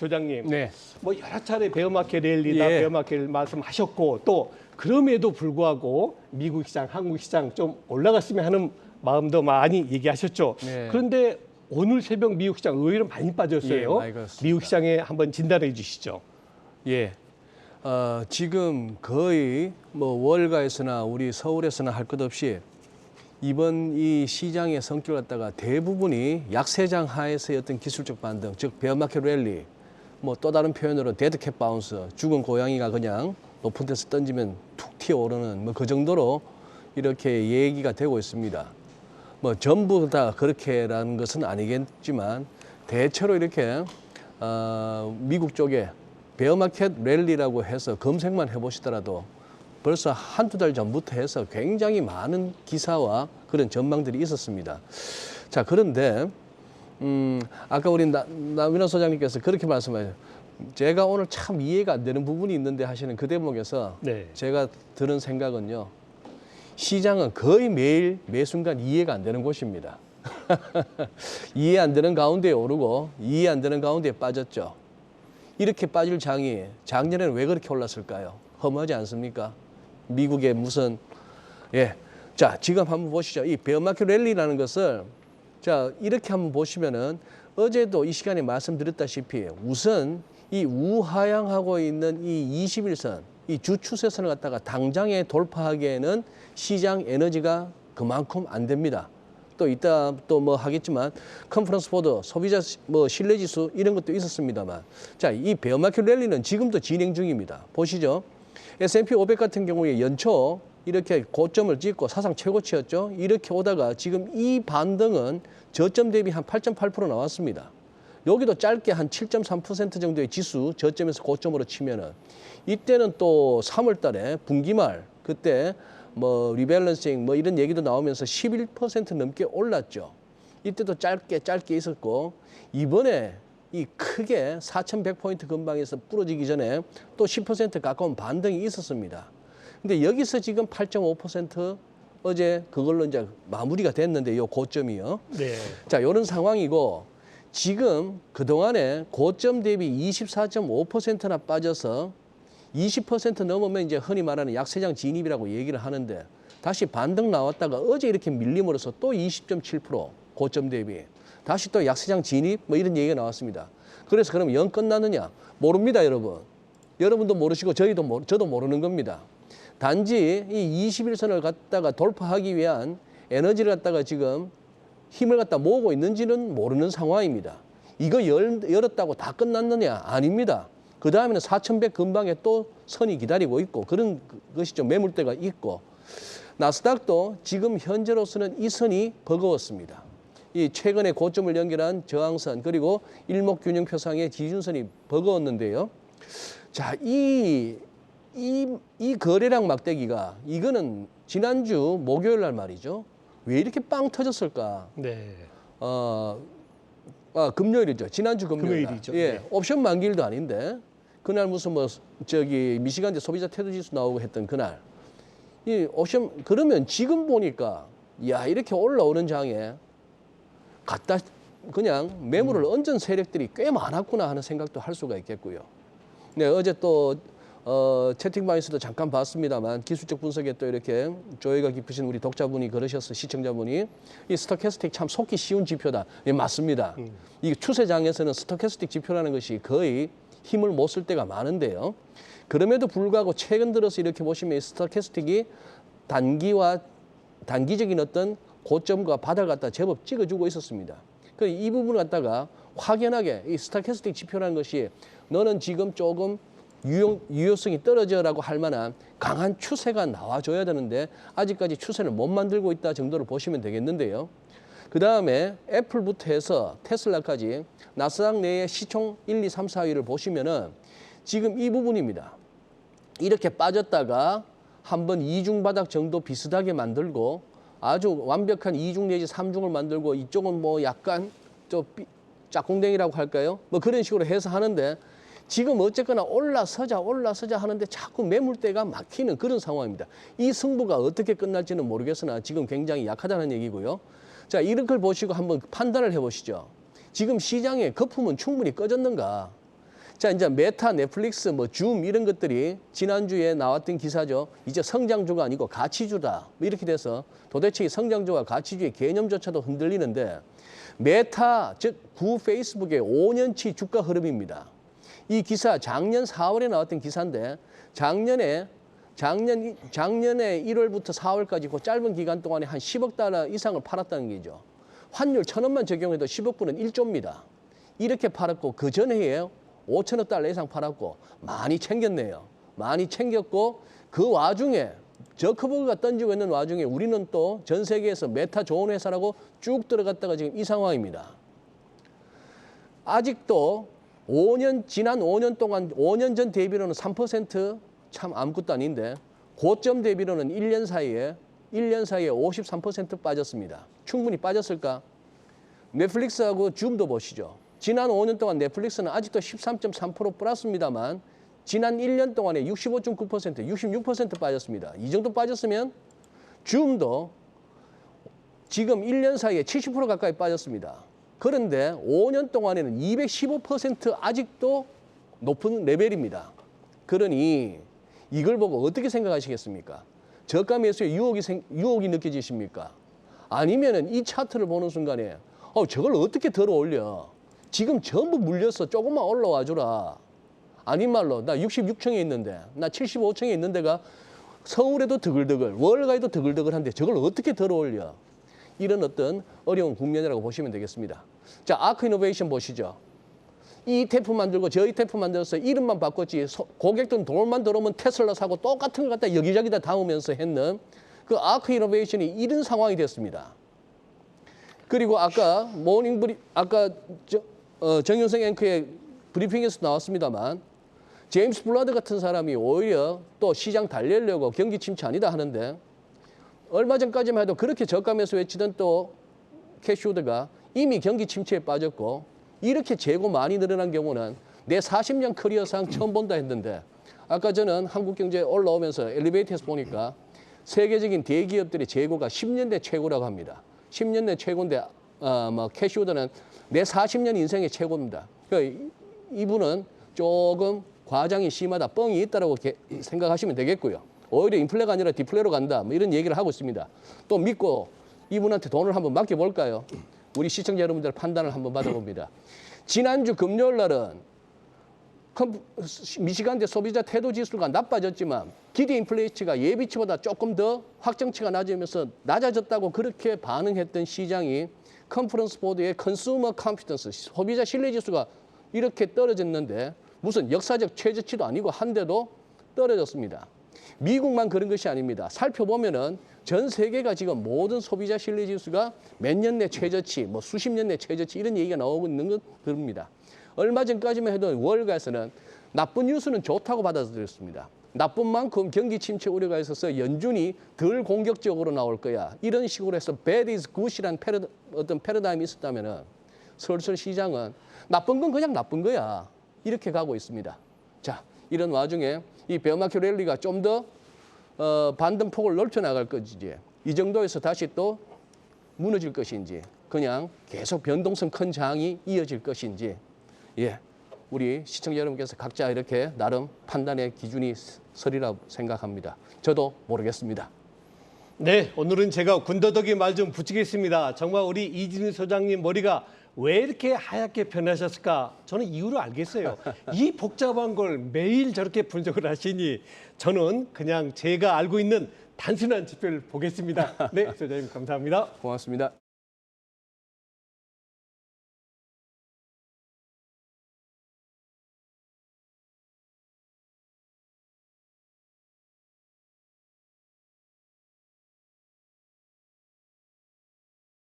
소장님, 네. 뭐 여러 차례 베어마켓 랠리다 예. 베어마켓 말씀하셨고 또 그럼에도 불구하고 미국 시장, 한국 시장 좀 올라갔으면 하는 마음도 많이 얘기하셨죠. 네. 그런데 오늘 새벽 미국 시장 의외로 많이 빠졌어요. 예, 많이 그렇습니다. 미국 시장에 한번 진단해 주시죠. 예. 지금 거의 뭐 월가에서나 우리 서울에서나 할 것 없이 이번 이 시장의 성격을 갖다가 대부분이 약세장 하에서의 어떤 기술적 반등, 즉 베어마켓 랠리, 뭐 또 다른 표현으로 데드캣 바운스, 죽은 고양이가 그냥 높은 데서 던지면 툭 튀어오르는 뭐 그 정도로 이렇게 얘기가 되고 있습니다. 뭐 전부 다 그렇게라는 것은 아니겠지만 대체로 이렇게 미국 쪽에 베어마켓 랠리라고 해서 검색만 해보시더라도 벌써 한두 달 전부터 해서 굉장히 많은 기사와 그런 전망들이 있었습니다. 자, 그런데 아까 우리 남인호 소장님께서 그렇게 말씀하셨어요. 제가 오늘 참 이해가 안 되는 부분이 있는데 하시는 그 대목에서 네. 제가 들은 생각은요. 시장은 거의 매일 매 순간 이해가 안 되는 곳입니다. 이해 안 되는 가운데 오르고 이해 안 되는 가운데 빠졌죠. 이렇게 빠질 장이 작년에는 왜 그렇게 올랐을까요? 허무하지 않습니까? 미국의 무슨 자, 지금 한번 보시죠. 이 베어마켓 랠리라는 것을 자, 이렇게 한번 보시면은 어제도 이 시간에 말씀드렸다시피 우선 이 우하향하고 있는 이 21선, 이 주추세선을 갖다가 당장에 돌파하기에는 시장 에너지가 그만큼 안 됩니다. 또 이따 또 뭐 하겠지만 컨퍼런스 보드, 소비자 뭐 신뢰지수 이런 것도 있었습니다만 자, 이 베어마켓 랠리는 지금도 진행 중입니다. 보시죠. S&P 500 같은 경우에 연초 이렇게 고점을 찍고 사상 최고치였죠. 이렇게 오다가 지금 이 반등은 저점 대비 한 8.8% 나왔습니다. 여기도 짧게 한 7.3% 정도의 지수 저점에서 고점으로 치면은 이때는 또 3월 달에 분기말 그때 뭐 리밸런싱 뭐 이런 얘기도 나오면서 11% 넘게 올랐죠. 이때도 짧게 있었고 이번에 이 크게 4,100포인트 근방에서 부러지기 전에 또 10% 가까운 반등이 있었습니다. 근데 여기서 지금 8.5% 어제 그걸로 이제 마무리가 됐는데 요 고점이요. 네. 자, 이런 상황이고 지금 그동안에 고점 대비 24.5%나 빠져서 20% 넘으면 이제 흔히 말하는 약세장 진입이라고 얘기를 하는데 다시 반등 나왔다가 어제 이렇게 밀림으로써 또 20.7% 고점 대비 다시 또 약세장 진입 뭐 이런 얘기가 나왔습니다. 그래서 그럼 영 끝나느냐? 모릅니다, 여러분. 여러분도 모르시고 저도 모르는 겁니다. 단지 이 21선을 갖다가 돌파하기 위한 에너지를 갖다가 지금 힘을 갖다 모으고 있는지는 모르는 상황입니다. 이거 열었다고 다 끝났느냐? 아닙니다. 그 다음에는 4,100 근방에 또 선이 기다리고 있고 그런 것이 좀 매물대가 있고 나스닥도 지금 현재로서는 이 선이 버거웠습니다. 이 최근에 고점을 연결한 저항선 그리고 일목균형표상의 기준선이 버거웠는데요. 자, 이 거래량 막대기가 이거는 지난주 목요일 날 말이죠. 왜 이렇게 빵 터졌을까? 네. 금요일이죠. 지난주 금요일이죠. 예, 네. 옵션 만기일도 아닌데 그날 무슨 뭐 저기 미시간대 소비자 태도지수 나오고 했던 그날 이 옵션 그러면 지금 보니까 야 이렇게 올라오는 장에 갖다 그냥 매물을 얹은 세력들이 꽤 많았구나 하는 생각도 할 수가 있겠고요. 네, 어제 또 채팅방에서도 잠깐 봤습니다만 기술적 분석에 또 이렇게 조예가 깊으신 우리 독자분이 그러셨어 시청자분이 이 스토캐스틱 참 속기 쉬운 지표다. 예, 맞습니다. 이 추세장에서는 스토캐스틱 지표라는 것이 거의 힘을 못 쓸 때가 많은데요. 그럼에도 불구하고 최근 들어서 이렇게 보시면 이 스토캐스틱이 단기적인 어떤 고점과 바닥을 갖다 제법 찍어주고 있었습니다. 그래서 이 부분을 갖다가 확연하게 이 스토캐스틱 지표라는 것이 너는 지금 조금 유효성이 떨어져라고 할 만한 강한 추세가 나와줘야 되는데 아직까지 추세를 못 만들고 있다 정도로 보시면 되겠는데요. 그 다음에 애플부터 해서 테슬라까지 나스닥 내의 시총 1, 2, 3, 4위를 보시면은 지금 이 부분입니다. 이렇게 빠졌다가 한번 이중바닥 정도 비슷하게 만들고 아주 완벽한 2중 내지 3중을 만들고 이쪽은 뭐 약간 좀 짝꿍댕이라고 할까요? 뭐 그런 식으로 해서 하는데 지금 어쨌거나 올라서자 하는데 자꾸 매물대가 막히는 그런 상황입니다. 이 승부가 어떻게 끝날지는 모르겠으나 지금 굉장히 약하다는 얘기고요. 자, 이런 걸 보시고 한번 판단을 해보시죠. 지금 시장의 거품은 충분히 꺼졌는가? 자, 이제 메타, 넷플릭스, 뭐 줌 이런 것들이 지난주에 나왔던 기사죠. 이제 성장주가 아니고 가치주다. 뭐 이렇게 돼서 도대체 이 성장주와 가치주의 개념조차도 흔들리는데 메타, 즉 구 페이스북의 5년치 주가 흐름입니다. 이 기사 작년 4월에 나왔던 기사인데 작년에 1월부터 4월까지 그 짧은 기간 동안에 한 10억 달러 이상을 팔았다는 거죠. 환율 1,000원만 적용해도 10억 불은 1조입니다. 이렇게 팔았고 그 전해에 5천억 달러 이상 팔았고 많이 챙겼네요. 많이 챙겼고 그 와중에 저커버그가 던지고 있는 와중에 우리는 또 전 세계에서 메타 좋은 회사라고 쭉 들어갔다가 지금 이 상황입니다. 아직도 지난 5년 동안 5년 전 대비로는 3% 참 아무것도 아닌데 고점 대비로는 1년 사이에 53% 빠졌습니다. 충분히 빠졌을까? 넷플릭스하고 줌도 보시죠. 지난 5년 동안 넷플릭스는 아직도 13.3% 플러스입니다만 지난 1년 동안에 65.9%, 66% 빠졌습니다. 이 정도 빠졌으면 줌도 지금 1년 사이에 70% 가까이 빠졌습니다. 그런데 5년 동안에는 215% 아직도 높은 레벨입니다. 그러니 이걸 보고 어떻게 생각하시겠습니까? 저가 매수의 유혹이 느껴지십니까? 아니면은 이 차트를 보는 순간에 저걸 어떻게 들어 올려? 지금 전부 물려서 조금만 올라와 주라. 아닌 말로 나 66층에 있는데 나 75층에 있는 데가 서울에도 드글드글 월가에도 드글드글한데 저걸 어떻게 들어 올려? 이런 어떤 어려운 국면이라고 보시면 되겠습니다. 자, 아크 이노베이션 보시죠. 이 ETF 만들고 저 ETF 만들어서 이름만 바꿨지 고객들은 돈만 들어오면 테슬라 사고 똑같은 걸 갖다 여기저기다 담으면서 했는 그 아크 이노베이션이 이런 상황이 됐습니다. 그리고 아까 정윤성 앵커의 브리핑에서 나왔습니다만 제임스 블라드 같은 사람이 오히려 또 시장 달래려고 경기 침체 아니다 하는데 얼마 전까지만 해도 그렇게 저가매수 외치던 또 캐시우드가 이미 경기 침체에 빠졌고 이렇게 재고 많이 늘어난 경우는 내 40년 커리어상 처음 본다 했는데 아까 저는 한국경제 올라오면서 엘리베이터에서 보니까 세계적인 대기업들의 재고가 10년 내 최고라고 합니다. 10년 내 최고인데 캐시우드는 내 40년 인생의 최고입니다. 그러니까 이분은 조금 과장이 심하다, 뻥이 있다라고 생각하시면 되겠고요. 오히려 인플레가 아니라 디플레로 간다, 뭐 이런 얘기를 하고 있습니다. 또 믿고 이분한테 돈을 한번 맡겨볼까요? 우리 시청자 여러분들 판단을 한번 받아봅니다. 지난주 금요일 날은 미시간대 소비자 태도 지수가 나빠졌지만 기대 인플레이츠가 예비치보다 조금 더 확정치가 낮으면서 낮아졌다고 그렇게 반응했던 시장이 컨퍼런스 보드의 컨슈머 컨피던스, 소비자 신뢰 지수가 이렇게 떨어졌는데 무슨 역사적 최저치도 아니고 한데도 떨어졌습니다. 미국만 그런 것이 아닙니다. 살펴보면은 전 세계가 지금 모든 소비자 신뢰 지수가 몇 년 내 최저치, 뭐 수십 년 내 최저치 이런 얘기가 나오고 있는 건 그럽니다. 얼마 전까지만 해도 월가에서는 나쁜 뉴스는 좋다고 받아들였습니다. 나쁜 만큼 경기 침체 우려가 있어서 연준이 덜 공격적으로 나올 거야. 이런 식으로 해서 bad is good이라는 어떤 패러다임이 있었다면은 슬슬 시장은 나쁜 건 그냥 나쁜 거야. 이렇게 가고 있습니다. 자, 이런 와중에 이 베어마켓 랠리가 좀 더 반등폭을 넓혀 나갈 것인지 이 정도에서 다시 또 무너질 것인지 그냥 계속 변동성 큰 장이 이어질 것인지 우리 시청자 여러분께서 각자 이렇게 나름 판단의 기준이 서리라고 생각합니다. 저도 모르겠습니다. 네, 오늘은 제가 군더더기 말 좀 붙이겠습니다. 정말 우리 이진우 소장님 머리가 왜 이렇게 하얗게 변하셨을까? 저는 이유를 알겠어요. 이 복잡한 걸 매일 저렇게 분석을 하시니 저는 그냥 제가 알고 있는 단순한 지표를 보겠습니다. 네, 소장님 감사합니다. 고맙습니다.